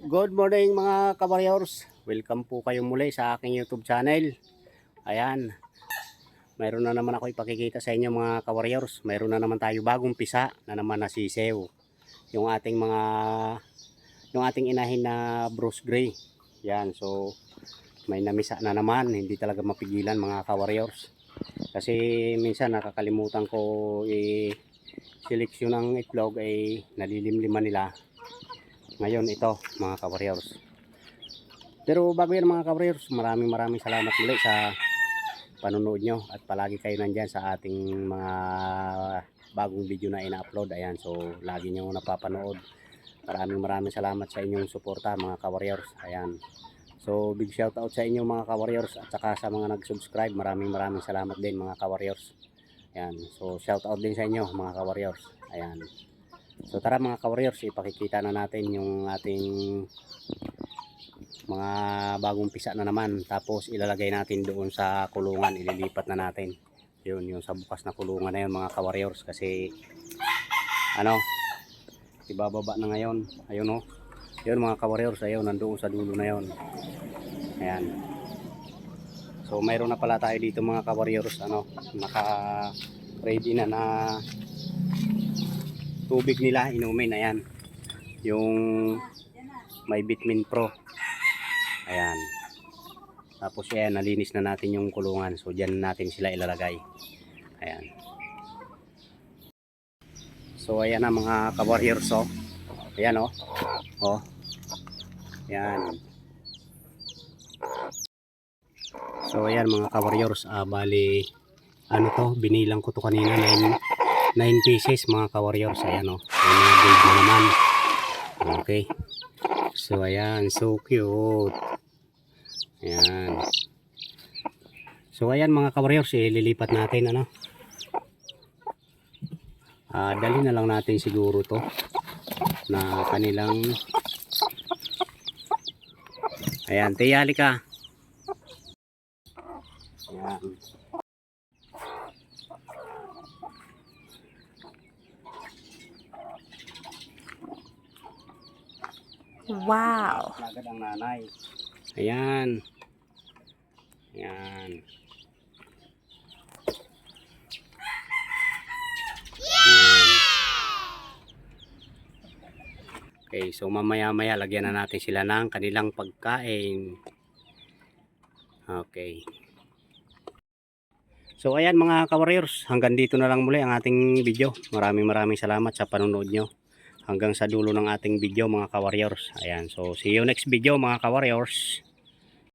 Good morning mga kawaryors. Welcome po kayo muli sa aking YouTube channel. Ayan, mayroon na naman ako ipakikita sa inyo mga kawaryors. Mayroon na naman tayo bagong pisa na naman na sisew. Yung ating inahin na Bruce Gray. Yan, so may namisa na naman. Hindi talaga mapigilan mga kawaryors. Kasi minsan nakakalimutan ko seleksyon ng itlog ay nalilimliman nila. Ngayon ito mga ka-warriors. Pero bago yan mga ka-warriors, maraming salamat muli sa panonood nyo at palagi kayo nandyan sa ating mga bagong video na ina-upload. Ayan, so lagi nyo napapanood. Maraming salamat sa inyong suporta mga ka-warriors. Ayan, so big shout out sa inyo mga ka-warriors at saka sa mga nag-subscribe. Maraming salamat din mga ka-warriors. Ayan, so shout out din sa inyo mga ka-warriors. Ayan. So tara mga ka-warriors, ipakikita na natin yung ating mga bagong pisa na naman. Tapos ilalagay natin doon sa kulungan, ililipat na natin. Yun, yung sa bukas na kulungan na yun mga ka-warriors. Kasi ibababa na ngayon. Ayun o. Yun mga ka-warriors, ayun, nandoon sa dulo na yun. Ayan. So mayroon na pala tayo dito mga ka-warriors, naka ready na tubig nila inumin. Ayan, yung may Vitamin Pro. Ayan, tapos yan, nalinis na natin yung kulungan, so dyan natin sila ilalagay. Ayan, so ayan na mga ka-warriors. Oh, ayan oh. Oh, ayan. So ayan mga ka-warriors, bali binilang ko to kanina 9 pieces mga ka-warriors. Ayan o, yung big na naman. Okay, so ayan, so cute. Ayan, so ayan mga ka-warriors, ililipat natin. Dali na lang natin siguro to na kanilang. Ayan, tiyali ka. Ayan. Wow. Agad ang nanay. Ayan. Ayan. Ayan. Okay, so mamaya lagyan na natin sila ng kanilang pagkain. Okay. So ayan mga ka-warriors, hanggang dito na lang muli ang ating video. Maraming salamat sa panonood nyo hanggang sa dulo ng ating video mga ka-warriors. Ayan, so see you next video mga ka-warriors.